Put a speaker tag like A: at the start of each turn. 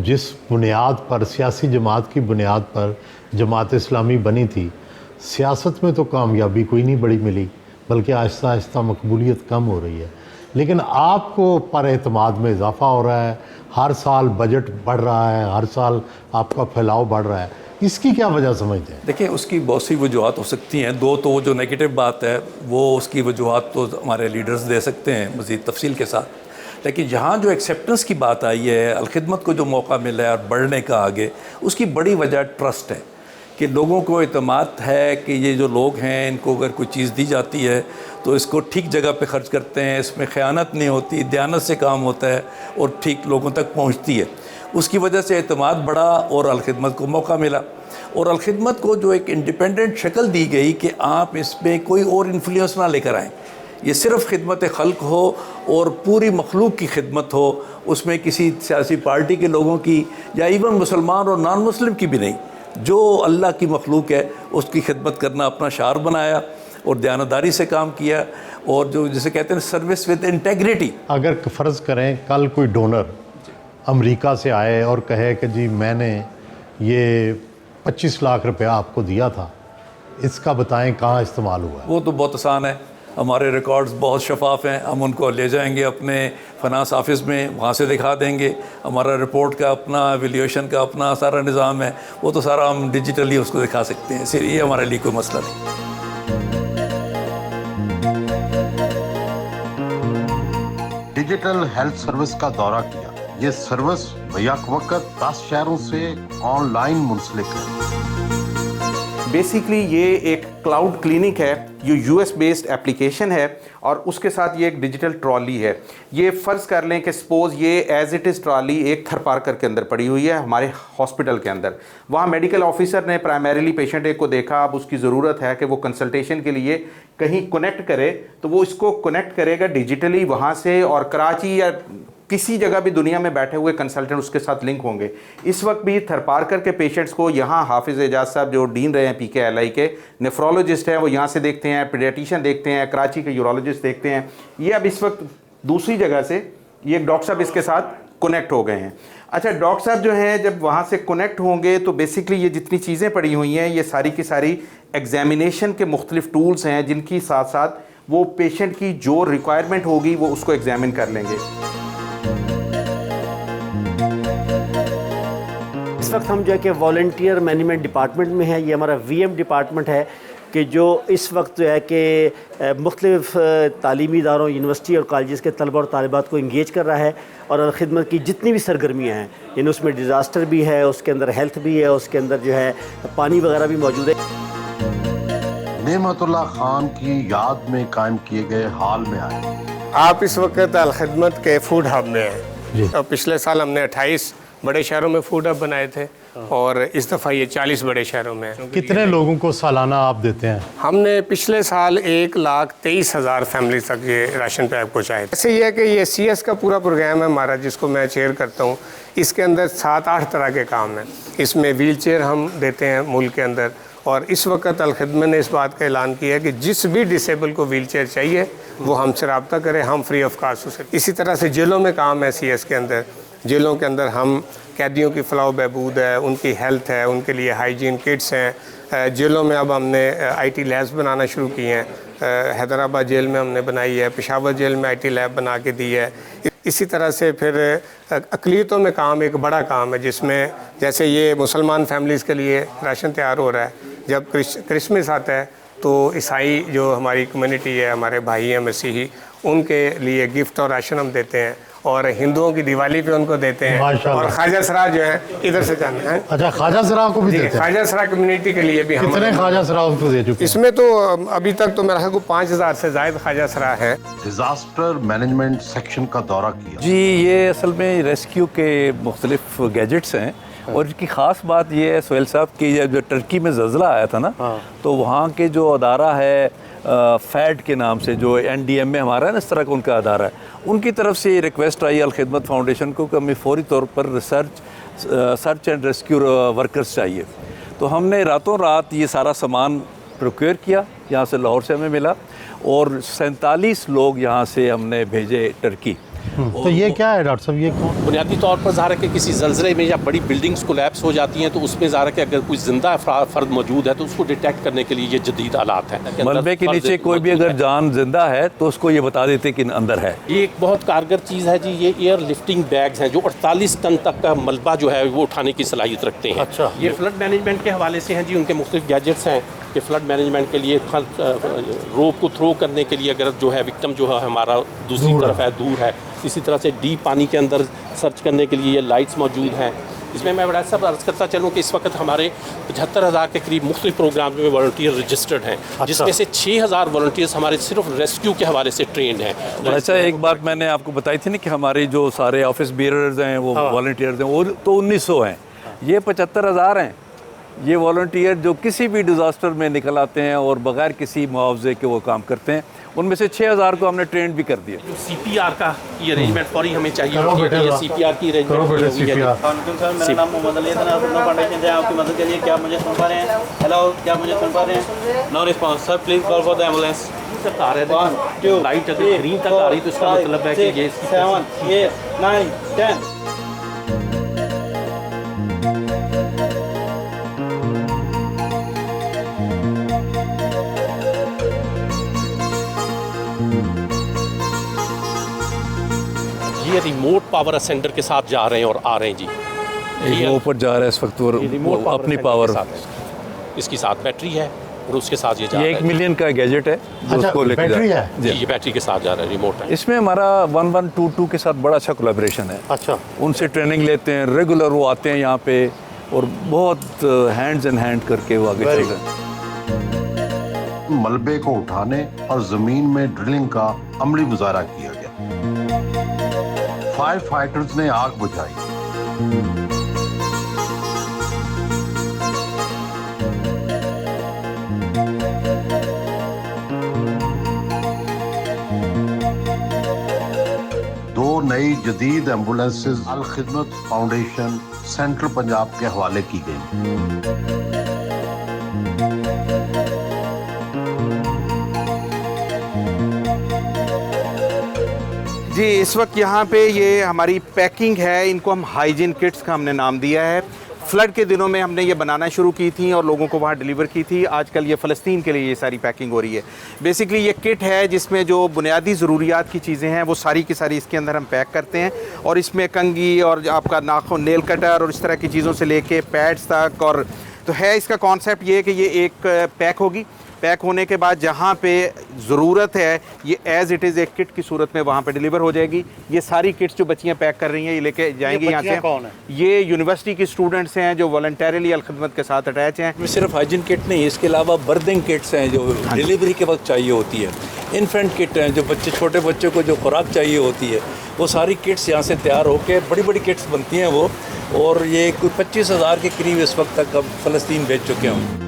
A: जिस बुनियाद पर, सियासी जमात की बुनियाद पर जमात इस्लामी बनी थी, सियासत में तो कामयाबी कोई नहीं बड़ी मिली, बल्कि आहिस्ता आहिस्ता मकबूलियत कम हो रही है। लेकिन आपको पर एतमाद में इजाफ़ा हो रहा है, हर साल बजट बढ़ रहा है, हर साल आपका फैलाव बढ़ रहा है, इसकी क्या वजह समझते हैं?
B: देखिए, उसकी बहुत सी वजूहत हो सकती हैं। दो तो वो जो नेगेटिव बात है वो उसकी वजूहत तो हमारे लीडर्स दे सकते हैं मज़ीद तफसील के साथ, लेकिन यहाँ जो एक्सेप्टेंस की बात आई है, अलखिदमत को जो मौका मिला है और बढ़ने का आगे, उसकी बड़ी वजह ट्रस्ट है कि लोगों को एतमाद है कि ये जो लोग हैं इनको अगर कोई चीज़ दी जाती है तो इसको ठीक जगह पे खर्च करते हैं, इसमें ख़यानत नहीं होती, दयानत से काम होता है और ठीक लोगों तक पहुँचती है। उसकी वजह से एतमाद बढ़ा और अलखिदमत को मौका मिला। और अलखिदमत को जो एक इंडिपेंडेंट शक्ल दी गई कि आप इसमें कोई और इन्फ्लुएंस ना लेकर आएँ, ये सिर्फ़ खिदमत खल्क हो और पूरी मखलूक की खिदमत हो, उसमें किसी सियासी पार्टी के लोगों की या इवन मुसलमान और नॉन मुस्लिम की भी नहीं, जो अल्लाह की मखलूक है उसकी खिदमत करना अपना शार बनाया और दयानतदारी से काम किया, और जो जिसे कहते हैं सर्विस विद इंटेग्रिटी।
A: अगर फ़र्ज़ करें कल कोई डोनर अमेरिका से आए और कहे कि जी मैंने ये 25 लाख रुपया आपको दिया था, इसका बताएं कहाँ इस्तेमाल हुआ है?
B: वो तो बहुत आसान है, हमारे रिकॉर्ड्स बहुत शफाफ हैं, हम उनको ले जाएंगे अपने फाइनेंस ऑफिस में, वहाँ से दिखा देंगे। हमारा रिपोर्ट का अपना, वैल्यूएशन का अपना सारा निज़ाम है, वो तो सारा हम डिजिटली उसको दिखा सकते हैं, इसलिए ये हमारे लिए कोई मसला नहीं।
C: डिजिटल हेल्थ सर्विस का दौरा किया। ये सर्विस बैक वक्त 10 शहरों से ऑनलाइन मुंसलिक है।
D: बेसिकली ये एक क्लाउड क्लिनिक है, ये यूएस बेस्ड एप्लीकेशन है और उसके साथ ये एक डिजिटल ट्रॉली है। ये फ़र्ज़ कर लें कि सपोज़ ये एज़ इट इज़ ट्रॉली एक थर पार्कर के अंदर पड़ी हुई है हमारे हॉस्पिटल के अंदर। वहाँ मेडिकल ऑफिसर ने प्राइमरीली पेशेंट एक को देखा, अब उसकी ज़रूरत है कि वो कंसल्टेशन के लिए कहीं कनेक्ट करे, तो वो इसको कनेक्ट करेगा डिजिटली वहाँ से, और कराची या किसी जगह भी दुनिया में बैठे हुए कंसल्टेंट उसके साथ लिंक होंगे। इस वक्त भी थरपारकर के पेशेंट्स को यहाँ हाफिज़ एजाज साहब जो डीन रहे हैं PKLI के, नेफ्रोलॉजिस्ट हैं, वो यहाँ से देखते हैं, पीडियाट्रिशियन देखते हैं, कराची के यूरोलॉजिस्ट देखते हैं। ये अब इस वक्त दूसरी जगह से ये डॉक्टर साहब इसके साथ कनेक्ट हो गए हैं। अच्छा, डॉक्टर साहब जो हैं जब वहाँ से कनेक्ट होंगे तो बेसिकली ये जितनी चीज़ें पड़ी हुई हैं ये सारी की सारी एग्जामिनेशन के मुख्तलिफ टूल्स हैं, जिनकी साथ साथ वो पेशेंट की जो रिक्वायरमेंट होगी वो उसको एग्जामिन कर लेंगे।
E: इस वक्त हम जो है कि वॉलंटियर मैनेजमेंट डिपार्टमेंट में है। ये हमारा VM डिपार्टमेंट है कि जो इस वक्त जो है कि मुख्तलिफ तालीमी इदारों, यूनिवर्सिटी और कॉलेजेस के तलबा और तालिबात को इंगेज कर रहा है, और खिदमत की जितनी भी सरगर्मियाँ हैं, यानी उसमें डिज़ास्टर भी है, उसके अंदर हेल्थ भी है, उसके अंदर जो है पानी वगैरह भी मौजूद है।
C: नेमतुल्लाह खान की याद में कायम किए गए हॉल में आए।
F: आप इस वक्त अलखिदमत के फूड हब में हैं, और पिछले साल हमने 28 बड़े शहरों में फूड हब बनाए थे, और इस दफ़ा ये 40 बड़े शहरों में है।
A: कितने लोगों को सालाना आप देते हैं?
F: हमने पिछले साल 1,23,000 फैमिली तक ये राशन पैक पहुँचाए। ऐसे ये है कि ये CS का पूरा प्रोग्राम है हमारा, जिसको मैं चेयर करता हूँ। इसके अंदर 7-8 तरह के काम हैं। इसमें व्हील चेयर हम देते हैं मुल्क के अंदर, और इस वक्त अलखिदमत ने इस बात का ऐलान किया है कि जिस भी डिसेबल को व्हील चेयर चाहिए वो हमसे रब्ता करें, हम फ्री ऑफ कास्ट उसे। इसी तरह से जेलों में काम है CS के अंदर। जेलों के अंदर हम कैदियों की फलाह बहबूद है, उनकी हेल्थ है, उनके लिए हाइजीन किट्स हैं। जेलों में अब हमने IT लैब्स बनाना शुरू किए हैं। हैदराबाद जेल में हमने बनाई है, पेशावर जेल में IT लैब बना के दी है। इसी तरह से फिर अक़लियतों में काम एक बड़ा काम है, जिसमें जैसे ये मुसलमान फैमिलीज़ के लिए राशन तैयार हो रहा है। जब क्रिसमस आता है तो ईसाई जो हमारी कम्युनिटी है, हमारे भाई हैं मसीही, उनके लिए गिफ्ट और राशन हम देते हैं, और हिंदुओं की दिवाली पे उनको देते हैं। और ख्वाजा सरा जो है इधर से जाना है।
A: अच्छा, ख्वाजा सरा को भी देते हैं?
F: ख्वाजा सरा कम्युनिटी के लिए भी हम।
A: कितने ख्वाजा सरा उनको दे चुके हैं?
F: इसमें तो अभी तक तो मेरा ख्याल 5,000 से ज़ायद ख्वाजा सरा है।
C: डिजास्टर मैनेजमेंट सेक्शन का दौरा किया।
B: जी, ये असल में रेस्क्यू के मुख्तलिफ गैजेट्स हैं, और इसकी ख़ास बात ये है सोहेल साहब कि जब टर्की में ज़ल्ज़ला आया था ना, तो वहाँ के जो अदारा है फैड के नाम से, जो NDM में हमारा है ना, इस तरह का उनका अदारा है, उनकी तरफ से रिक्वेस्ट आई अलखिदमत फाउंडेशन को कि हमें फ़ौरी तौर पर सर्च एंड रेस्क्यू वर्कर्स चाहिए। तो हमने रातों रात ये सारा सामान प्रोक्योर किया, यहाँ से लाहौर से हमें मिला, और 47 लोग यहाँ से हमने भेजे टर्की।
A: तो ये क्या है डॉक्टर साहब, ये कौन?
G: बुनियादी तौर पर ज़ाहिर है कि किसी ज़लज़ले में या बड़ी बिल्डिंग्स कोलैप्स हो जाती हैं तो उसमें ज़ाहिर है कि अगर कोई ज़िंदा फ़र्द मौजूद है तो उसको डिटेक्ट करने के लिए ये जदीद आलात हैं।
B: मलबे के नीचे कोई भी अगर जान जिंदा है तो उसको ये बता देते कि अंदर है।
G: ये एक बहुत कारगर चीज़ है जी, ये एयर लिफ्टिंग बैग्स हैं जो 48 टन तक का मलबा जो है वो उठाने की सलाहियत रखते हैं।
E: अच्छा।
G: ये फ्लड मैनेजमेंट के हवाले से हैं जी, उनके मुख्तलिफ गैजेट्स हैं कि फ्लड मैनेजमेंट के लिए रोप को थ्रो करने के लिए अगर जो है विक्टिम जो है हमारा दूसरी तरफ है, दूर है, इसी तरह से डीप पानी के अंदर सर्च करने के लिए ये लाइट्स मौजूद हैं। इसमें मैं बड़ा सब अर्ज़ करता चलूँ कि इस वक्त हमारे 75,000 के करीब मुख्तलिफ प्रोग्राम में वॉलंटियर रजिस्टर्ड हैं, जिसमें से 6,000 वॉलंटियर्स हमारे सिर्फ रेस्क्यू के हवाले से ट्रेंड हैं।
B: अच्छा, एक बात मैंने आपको बताई थी ना कि हमारे जो सारे ऑफिस बेयरर्स हैं वो वॉलंटियर्स हैं, वो तो 1900 हैं, ये 75,000 हैं। ये वॉलंटियर जो किसी भी डिज़ास्टर में निकल आते हैं और बगैर किसी मुआवजे के वो काम करते हैं, उनमें से 6,000 को हमने ट्रेंड भी कर दिया।
G: जो CPR का ये अरेंजमेंट फौरी हमें चाहिए होती है, ये CPR की अरेंजमेंट
H: सर, मेरा नाम मोहम्मद अली है, फाउंडेशन से आपकी मदद के लिए। क्या मुझे सुन पा रहे हैं? हेलो, क्या मुझे सुन पा रहे हैं? No response sir, please call for the ambulance.
G: आ रहे थे लाइट अगर ग्रीन तक आ रही तो इसका मतलब है कि ये
H: 7 8 9 10।
G: ये रिमोट पावर असेंडर के साथ जा रहे हैं और आ रहे हैं जी।
B: ये ऊपर जा रहा है इस वक्त और
G: रिमोट
B: अपनी पावर,
G: इसकी साथ बैटरी है और उसके साथ ये जा
B: ये
G: रहा
B: 1
G: है।
B: मिलियन का गैजेट है जो
A: अच्छा,
B: उसको लेकर
A: बैटरी
B: जा
A: है?
G: जी, ये बैटरी के साथ जा रहा है, रिमोट है।
B: इसमें हमारा 1122 के साथ बड़ा अच्छा कोलैबोरेशन है।
E: अच्छा।
B: उनसे ट्रेनिंग लेते हैं, रेगुलर वो आते हैं यहाँ पे और बहुत हैंड्स इन हैंड करके वो आगे चल रहे हैं।
C: मलबे को उठाने और जमीन में ड्रिलिंग का अमली मुजाहरा किया गया। फायर फाइटर्स ने आग बुझाई। दो नई जदीद एम्बुलेंसेज अल खिदमत फाउंडेशन सेंट्रल पंजाब के हवाले की गई।
D: जी, इस वक्त यहाँ पे ये हमारी पैकिंग है, इनको हम हाइजीन किट्स का हमने नाम दिया है। फ्लड के दिनों में हमने ये बनाना शुरू की थी और लोगों को वहाँ डिलीवर की थी। आजकल ये फ़लस्तीन के लिए ये सारी पैकिंग हो रही है। बेसिकली ये किट है जिसमें जो बुनियादी ज़रूरियात की चीज़ें हैं वो सारी की सारी इसके अंदर हम पैक करते हैं और इसमें कंघी और आपका नाखून, नेल कटर और इस तरह की चीज़ों से लेके पैड्स तक। और तो है इसका कॉन्सेप्ट ये कि ये एक पैक होगी, पैक होने के बाद जहाँ पे ज़रूरत है ये एज़ इट इज़ एक किट की सूरत में वहाँ पे डिलीवर हो जाएगी। ये सारी किट्स जो बच्चियाँ पैक कर रही हैं ये लेके जाएंगी यहाँ से।
E: कौन है?
D: ये यूनिवर्सिटी की स्टूडेंट्स हैं जो वॉलंटरीली अलखदमत के साथ अटैच हैं।
B: इसमें सिर्फ हाइजीन किट नहीं, इसके अलावा बर्थिंग किट्स हैं जो डिलीवरी के वक्त चाहिए होती है, इन्फेंट किट हैं जो छोटे बच्चों को जो खुराक चाहिए होती है, वो सारी किट्स यहाँ से तैयार होकर बड़ी बड़ी किट्स बनती हैं वो, और ये कुछ 25,000 के करीब इस वक्त तक अब फ़लस्तीन भेज चुके हैं।